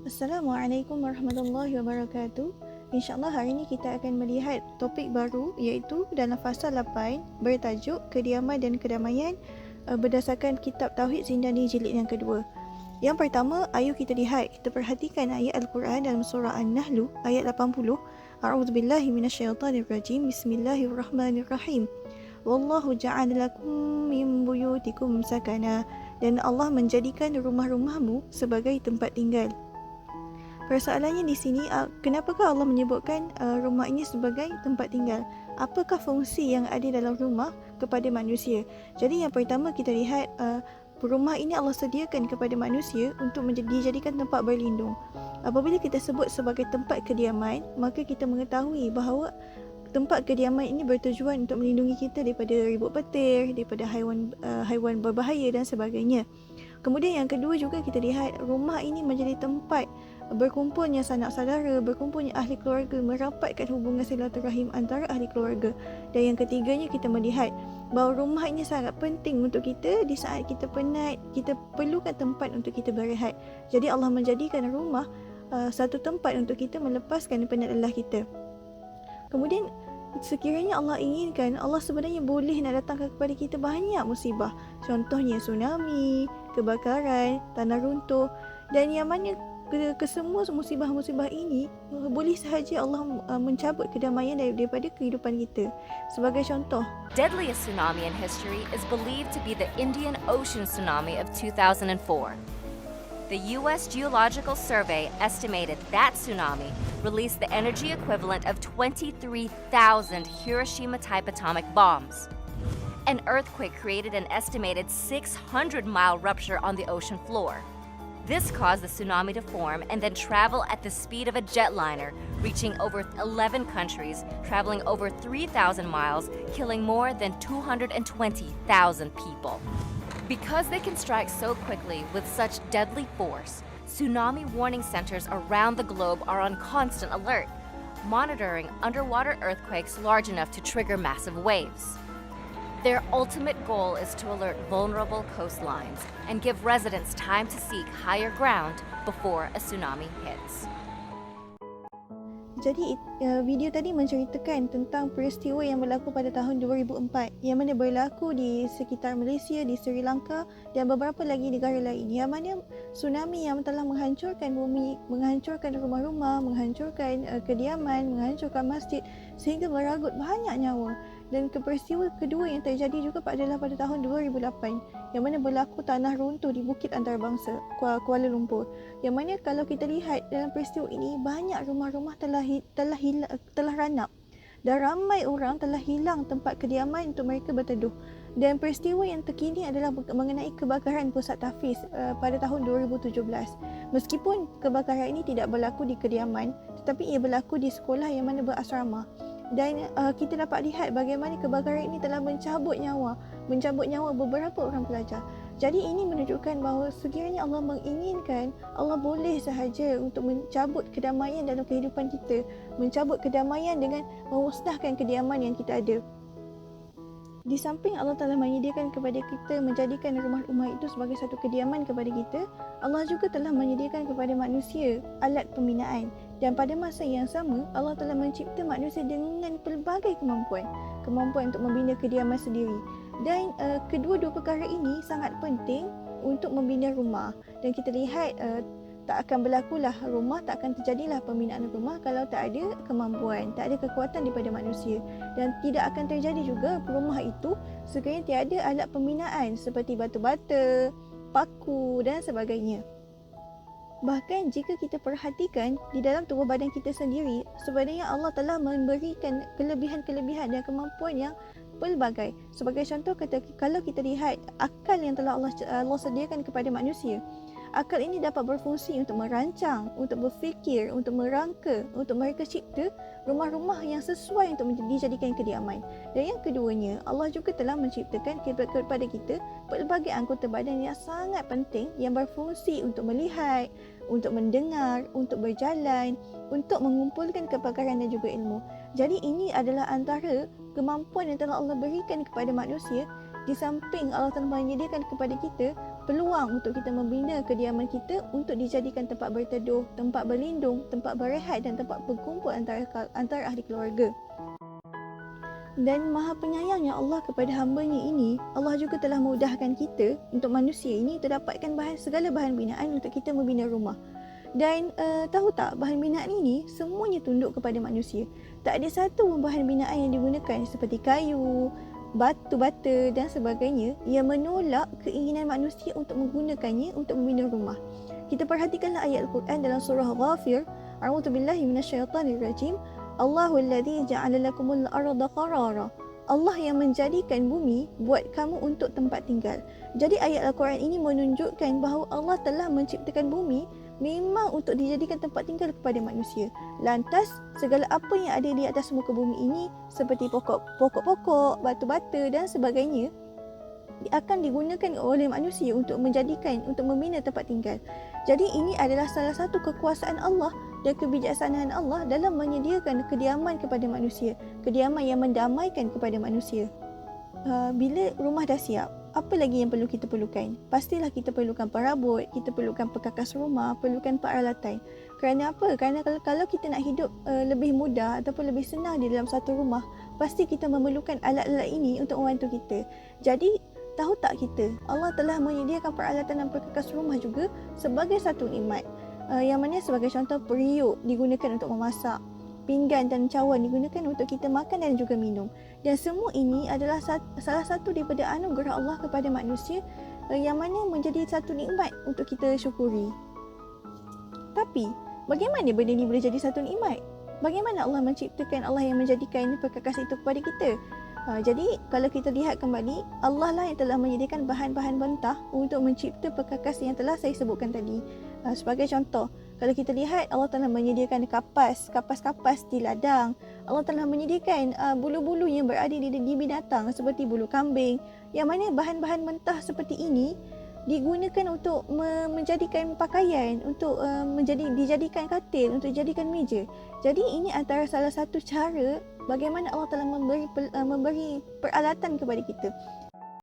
Assalamualaikum warahmatullahi wabarakatuh. InsyaAllah hari ini kita akan melihat topik baru iaitu dalam fasa 8 bertajuk Kediaman dan Kedamaian berdasarkan kitab Tauhid Zindani jilid yang kedua. Yang pertama, ayo kita lihat, kita perhatikan ayat Al-Quran dalam surah An-Nahl ayat 80. A'udzubillahi minasyaitanirrajim. Bismillahirrahmanirrahim. Wallahu ja'ala lakum min buyutikum sakana, dan Allah menjadikan rumah-rumahmu sebagai tempat tinggal. Persoalannya di sini, kenapakah Allah menyebutkan rumah ini sebagai tempat tinggal? Apakah fungsi yang ada dalam rumah kepada manusia? Jadi yang pertama kita lihat, rumah ini Allah sediakan kepada manusia untuk dijadikan tempat berlindung. Apabila kita sebut sebagai tempat kediaman, maka kita mengetahui bahawa tempat kediaman ini bertujuan untuk melindungi kita daripada ribut petir, daripada haiwan berbahaya dan sebagainya. Kemudian yang kedua juga kita lihat rumah ini menjadi tempat berkumpulnya sanak saudara, berkumpulnya ahli keluarga, merapatkan hubungan silaturahim antara ahli keluarga. Dan yang ketiganya kita melihat bahawa rumah ini sangat penting untuk kita di saat kita penat, kita perlukan tempat untuk kita berehat. Jadi Allah menjadikan rumah satu tempat untuk kita melepaskan penat lelah kita. Kemudian sekiranya Allah inginkan, Allah sebenarnya boleh nak datangkan kepada kita banyak musibah. Contohnya tsunami, kebakaran, tanah runtuh, dan yang mana kesemua musibah-musibah ini boleh sahaja Allah mencabut kedamaian daripada kehidupan kita. Sebagai contoh, Deadliest tsunami in history is believed to be the Indian Ocean tsunami of 2004. The U.S. Geological Survey estimated that tsunami released the energy equivalent of 23,000 Hiroshima-type atomic bombs. An earthquake created an estimated 600-mile rupture on the ocean floor. This caused the tsunami to form and then travel at the speed of a jetliner, reaching over 11 countries, traveling over 3,000 miles, killing more than 220,000 people. Because they can strike so quickly with such deadly force, tsunami warning centers around the globe are on constant alert, monitoring underwater earthquakes large enough to trigger massive waves. Their ultimate goal is to alert vulnerable coastlines and give residents time to seek higher ground before a tsunami hits. jadi video tadi menceritakan tentang peristiwa yang berlaku pada tahun 2004 yang mana berlaku di sekitar Malaysia, di Sri Lanka dan beberapa lagi negara lain, yang mana tsunami yang telah menghancurkan bumi, menghancurkan rumah-rumah, menghancurkan kediaman, menghancurkan masjid sehingga meragut banyak nyawa. Dan peristiwa kedua yang terjadi juga adalah pada tahun 2008 yang mana berlaku tanah runtuh di Bukit Antarabangsa, Kuala Lumpur. Yang mana kalau kita lihat dalam peristiwa ini, banyak rumah-rumah telah ranap dan ramai orang telah hilang tempat kediaman untuk mereka berteduh. Dan peristiwa yang terkini adalah mengenai kebakaran pusat tahfiz pada tahun 2017. Meskipun kebakaran ini tidak berlaku di kediaman, tetapi ia berlaku di sekolah yang mana berasrama. Dan kita dapat lihat bagaimana kebakaran ini telah mencabut nyawa beberapa orang pelajar. Jadi ini menunjukkan bahawa sekiranya Allah menginginkan, Allah boleh sahaja untuk mencabut kedamaian dalam kehidupan kita, mencabut kedamaian dengan memusnahkan kediaman yang kita ada. Di samping Allah telah menyediakan kepada kita, menjadikan rumah-rumah itu sebagai satu kediaman kepada kita, Allah juga telah menyediakan kepada manusia alat pembinaan. Dan pada masa yang sama, Allah telah mencipta manusia dengan pelbagai kemampuan untuk membina kediaman sendiri. Dan kedua-dua perkara ini sangat penting untuk membina rumah. Dan kita lihat tak akan berlakulah rumah, tak akan terjadilah pembinaan rumah kalau tak ada kemampuan, tak ada kekuatan daripada manusia. Dan tidak akan terjadi juga rumah itu sekiranya tiada alat pembinaan seperti batu bata, paku dan sebagainya. Bahkan jika kita perhatikan di dalam tubuh badan kita sendiri, sebenarnya Allah telah memberikan kelebihan-kelebihan dan kemampuan yang pelbagai. Sebagai contoh, kalau kita lihat akal yang telah Allah sediakan kepada manusia, akal ini dapat berfungsi untuk merancang, untuk berfikir, untuk merangka, untuk mereka cipta rumah-rumah yang sesuai untuk dijadikan kediaman. Dan yang keduanya, Allah juga telah menciptakan kepada kita pelbagai anggota badan yang sangat penting yang berfungsi untuk melihat, untuk mendengar, untuk berjalan, untuk mengumpulkan kepakaran dan juga ilmu. Jadi ini adalah antara kemampuan yang telah Allah berikan kepada manusia. Di samping Allah telah menyediakan kepada kita peluang untuk kita membina kediaman kita untuk dijadikan tempat berteduh, tempat berlindung, tempat berehat dan tempat berkumpul antara ahli keluarga. Dan maha penyayangnya Allah kepada hamba-Nya ini, Allah juga telah memudahkan kita untuk manusia ini terdapatkan segala bahan binaan untuk kita membina rumah. Dan tahu tak, bahan binaan ini semuanya tunduk kepada manusia. Tak ada satu bahan binaan yang digunakan seperti kayu, batu bata dan sebagainya yang menolak keinginan manusia untuk menggunakannya untuk membina rumah. Kita perhatikanlah ayat Al-Quran dalam surah Ghafir. A'udzubillahi minasyaitanirrajim. Allahul ladzi ja'ala lakumul arda qarara. Allah yang menjadikan bumi buat kamu untuk tempat tinggal. Jadi ayat Al-Quran ini menunjukkan bahawa Allah telah menciptakan bumi memang untuk dijadikan tempat tinggal kepada manusia. Lantas, segala apa yang ada di atas muka bumi ini seperti pokok-pokok, batu-bata dan sebagainya akan digunakan oleh manusia untuk membina tempat tinggal. Jadi ini adalah salah satu kekuasaan Allah dan kebijaksanaan Allah dalam menyediakan kediaman kepada manusia, kediaman yang mendamaikan kepada manusia. Bila rumah dah siap, apa lagi yang perlu kita perlukan? Pastilah kita perlukan perabot, kita perlukan perkakas rumah, perlukan peralatan. Kerana apa? Kerana kalau kita nak hidup lebih mudah ataupun lebih senang di dalam satu rumah, pasti kita memerlukan alat-alat ini untuk membantu kita. Jadi, tahu tak kita, Allah telah menyediakan peralatan dan perkakas rumah juga sebagai satu nikmat. Yang mana sebagai contoh, periuk digunakan untuk memasak, pinggan dan cawan digunakan untuk kita makan dan juga minum. Dan semua ini adalah salah satu daripada anugerah Allah kepada manusia yang mana menjadi satu nikmat untuk kita syukuri. Tapi, bagaimana benda ini boleh jadi satu nikmat? Bagaimana Allah menciptakan, Allah yang menjadikan perkakas itu kepada kita? Jadi, kalau kita lihat kembali, Allah lah yang telah menyediakan bahan-bahan mentah untuk mencipta perkakas yang telah saya sebutkan tadi. Sebagai contoh, kalau kita lihat, Allah telah menyediakan kapas di ladang. Allah telah menyediakan bulu-bulu yang berada di binatang seperti bulu kambing. Yang mana bahan-bahan mentah seperti ini digunakan untuk menjadikan pakaian, untuk dijadikan katil, untuk dijadikan meja. Jadi ini antara salah satu cara bagaimana Allah telah memberi peralatan kepada kita.